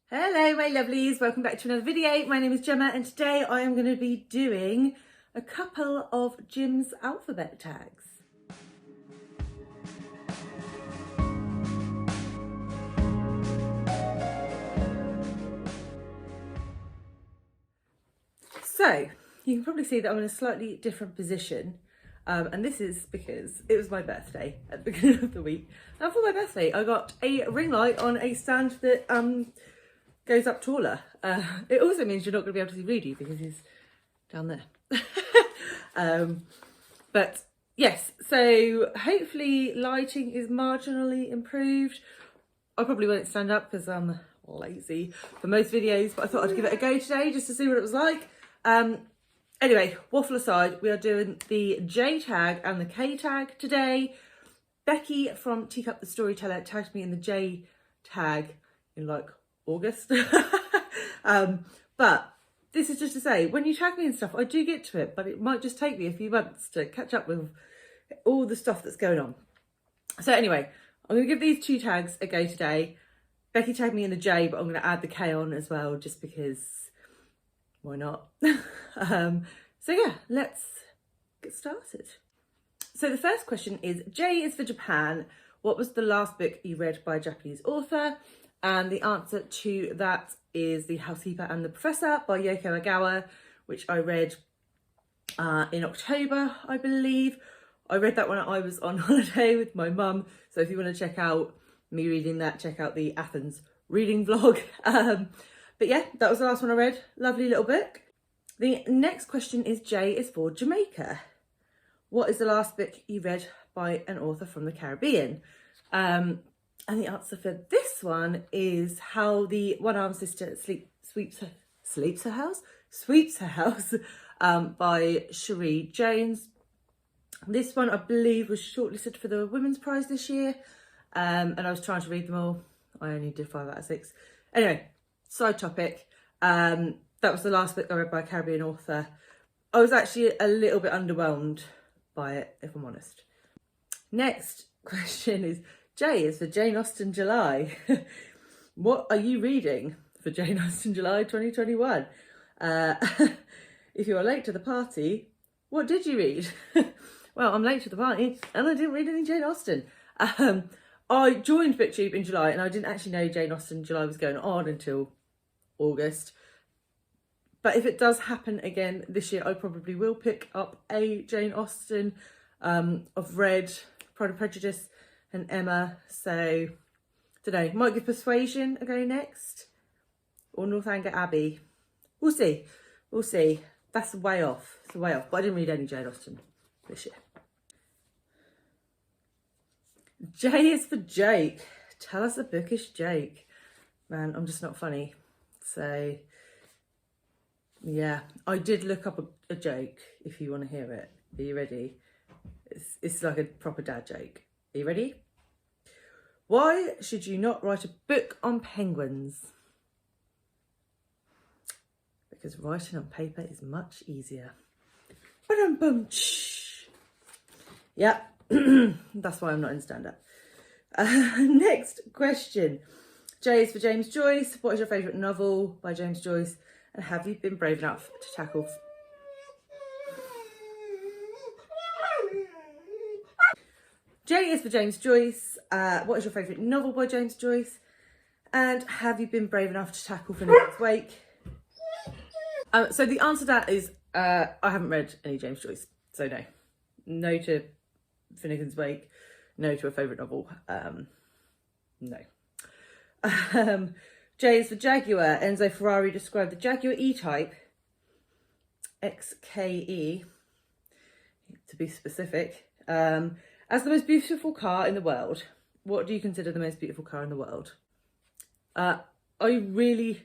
Hello my lovelies, welcome back to another video. My name is Gemma and today I am going to be doing a couple of Jim's alphabet tags. So you can probably see that I'm in a slightly different position and this is because it was my birthday at the beginning of the week, and for my birthday I got a ring light on a stand that goes up taller. It also means you're not going to be able to see Rudy because he's down there. But yes, so hopefully lighting is marginally improved. I probably won't stand up because I'm lazy for most videos, but I thought I'd give it a go today just to see what it was like. Anyway, waffle aside, we are doing the J tag and the K tag today. Becky from Teacup the Storyteller tagged me in the J tag in like August. But this is just to say, when you tag me and stuff, I do get to it, but it might just take me a few months to catch up with all the stuff that's going on. So anyway, I'm going to give these two tags a go today. Becky tagged me in the J, but I'm going to add the K on as well, just because why not? So yeah, let's get started. So the first question is, J is for Japan. What was the last book you read by a Japanese author? And the answer to that is The Housekeeper and the Professor by Yoko Ogawa, which I read in October, I believe. I read that when I was on holiday with my mum. So if you want to check out me reading that, check out the Athens reading vlog. But yeah, that was the last one I read. Lovely little book. The next question is, J is for Jamaica. What is the last book you read by an author from the Caribbean? And the answer for this one is How the One-Armed Sister Sweeps Her House by Cherie Jones. This one, I believe, was shortlisted for the Women's Prize this year. And I was trying to read them all. I only did 5 out of 6. Anyway, side topic. That was the last book I read by a Caribbean author. I was actually a little bit underwhelmed by it, if I'm honest. Next question is, J is for Jane Austen July. What are you reading for Jane Austen July 2021? If you are late to the party, what did you read? Well, I'm late to the party and I didn't read any Jane Austen. I joined BookTube in July and I didn't actually know Jane Austen July was going on until August. But if it does happen again this year, I probably will pick up a Jane Austen. I've read Pride and Prejudice and Emma, so don't know, might give Persuasion a go next, or Northanger Abbey. We'll see. That's way off. It's way off. But I didn't read any Jane Austen this year. J is for Jake. Tell us a bookish Jake. Man, I'm just not funny. So yeah, I did look up a joke if you want to hear it. Are you ready? It's like a proper dad joke. Are you ready? Why should you not write a book on penguins? Because writing on paper is much easier. Yeah, that's why I'm not in stand-up. Next question. J is for James Joyce. What is your favourite novel by James Joyce? And have you been brave enough to tackle... J is for James Joyce. What is your favourite novel by James Joyce? And have you been brave enough to tackle Finnegan's Wake? So the answer to that is I haven't read any James Joyce. So no. No to Finnegan's Wake. No to a favourite novel. No. J is for Jaguar. Enzo Ferrari described the Jaguar E-Type, XKE, to be specific, as the most beautiful car in the world. What do you consider the most beautiful car in the world? I really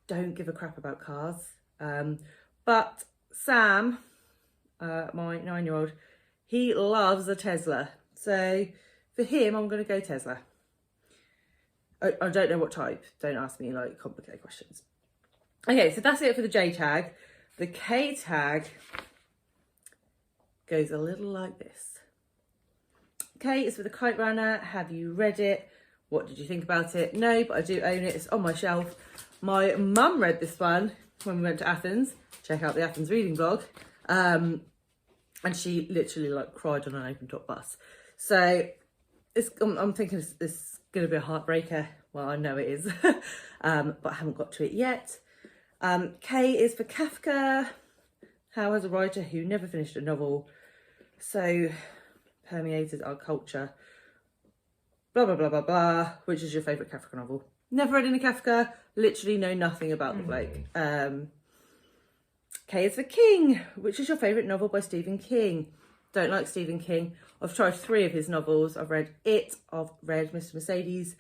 don't give a crap about cars. But Sam, my 9-year-old, he loves a Tesla. So for him, I'm going to go Tesla. I don't know what type. Don't ask me like complicated questions. Okay, so that's it for the J tag. The K tag goes a little like this. K is for the Kite Runner. Have you read it? What did you think about it? No, but I do own it. It's on my shelf. My mum read this one when we went to Athens. Check out the Athens reading blog. And she literally like cried on an open top bus. So I'm thinking it's going to be a heartbreaker. Well, I know it is, but I haven't got to it yet. K is for Kafka. How, as a writer who never finished a novel, so permeated our culture. Blah, blah, blah, blah, blah. Which is your favourite Kafka novel? Never read any Kafka. Literally know nothing about the bloke. K is for King. Which is your favourite novel by Stephen King? Don't like Stephen King. I've tried 3 of his novels. I've read It, I've read Mr. Mercedes,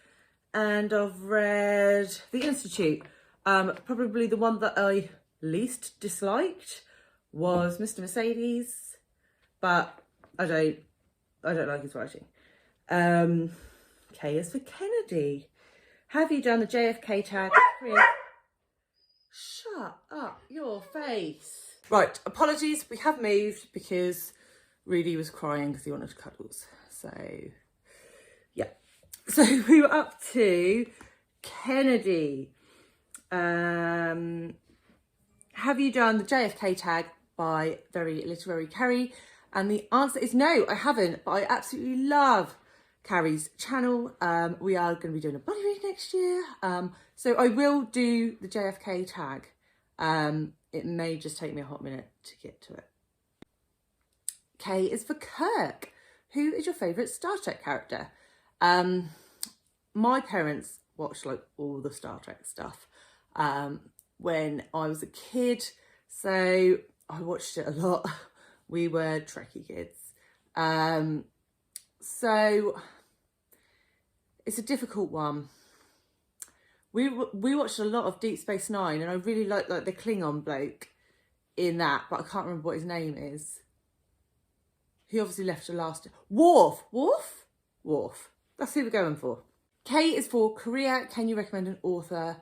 and I've read The Institute. Probably the one that I least disliked was Mr. Mercedes, but I don't like his writing. K is for Kennedy. Have you done the JFK tag? Shut up your face. Right, apologies, we have moved because Rudy was crying because he wanted cuddles. So, yeah. So we were up to Kennedy. Have you done the JFK tag by Very Literary Carrie? And the answer is no, I haven't, but I absolutely love Carrie's channel. We are going to be doing a body read next year. So I will do the JFK tag. It may just take me a hot minute to get to it. K is for Kirk. Who is your favourite Star Trek character? My parents watched like all the Star Trek stuff when I was a kid, so I watched it a lot. We were Trekkie kids. So it's a difficult one. We watched a lot of Deep Space Nine, and I really like the Klingon bloke in that, but I can't remember what his name is. He obviously left the last. Worf. That's who we're going for. K is for Korea. Can you recommend an author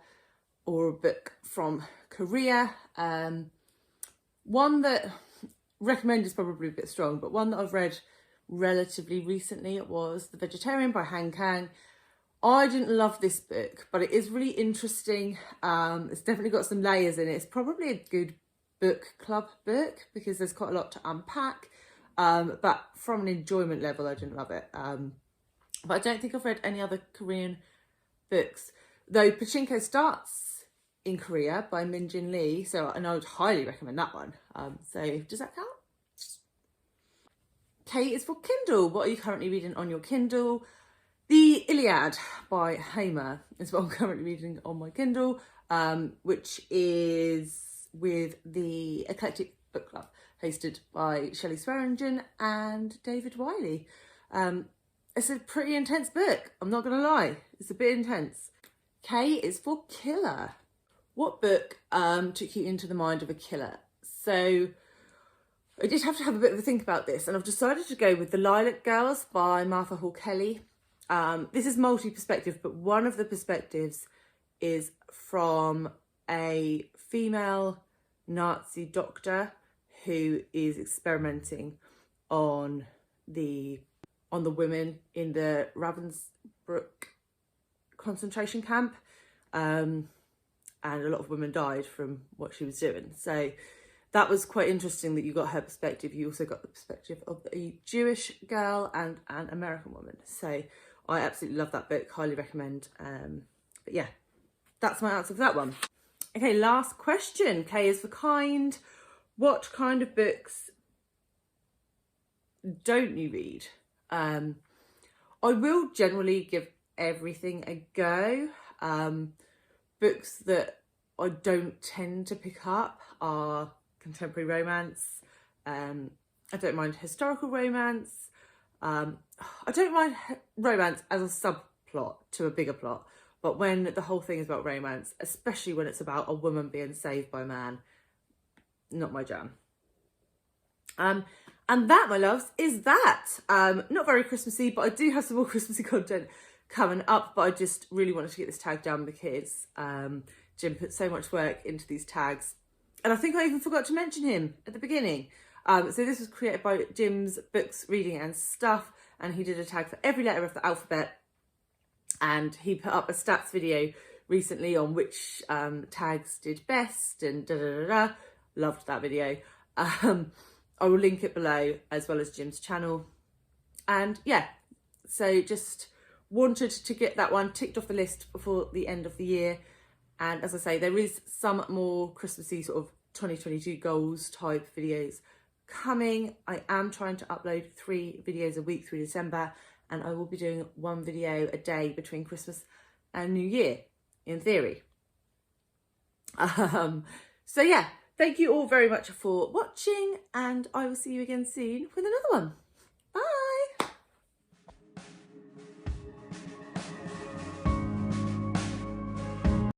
or a book from Korea? One that recommend is probably a bit strong, but one that I've read relatively recently, it was The Vegetarian by Han Kang. I didn't love this book, but it is really interesting. It's definitely got some layers in it. It's probably a good book club book because there's quite a lot to unpack. But from an enjoyment level, I didn't love it. But I don't think I've read any other Korean books. Though Pachinko Starts in Korea by Min Jin Lee, and I would highly recommend that one. So does that count? K is for Kindle. What are you currently reading on your Kindle? The Iliad by Hamer is what I'm currently reading on my Kindle, which is with the Eclectic Book Club, hosted by Shelley Swearingen and David Wiley. It's a pretty intense book, I'm not going to lie. It's a bit intense. K is for Killer. What book took you into the mind of a killer? So I did have to have a bit of a think about this, and I've decided to go with The Lilac Girls by Martha Hawkeley. This is multi-perspective, but one of the perspectives is from a female Nazi doctor who is experimenting on the women in the Ravensbrück concentration camp, and a lot of women died from what she was doing. So that was quite interesting that you got her perspective. You also got the perspective of a Jewish girl and an American woman. So I absolutely love that book, highly recommend. But yeah, that's my answer for that one. Okay, last question. K is for kind. What kind of books don't you read? I will generally give everything a go. Books that I don't tend to pick up are contemporary romance. I don't mind historical romance. I don't mind romance as a subplot to a bigger plot, but when the whole thing is about romance, especially when it's about a woman being saved by a man, not my jam. And that, my loves, is that. Not very Christmassy, but I do have some more Christmassy content coming up, but I just really wanted to get this tag done because Jim put so much work into these tags. And I think I even forgot to mention him at the beginning. So this was created by Jim's Books, Reading and Stuff, and he did a tag for every letter of the alphabet. and he put up a stats video recently on which tags did best and da da da da. Loved that video. I will link it below, as well as Jim's channel. And yeah, so just wanted to get that one ticked off the list before the end of the year. And as I say, there is some more Christmassy sort of 2022 goals type videos coming. I am trying to upload 3 videos a week through December, and I will be doing 1 video a day between Christmas and New Year, in theory. So yeah, thank you all very much for watching, and I will see you again soon with another one. Bye!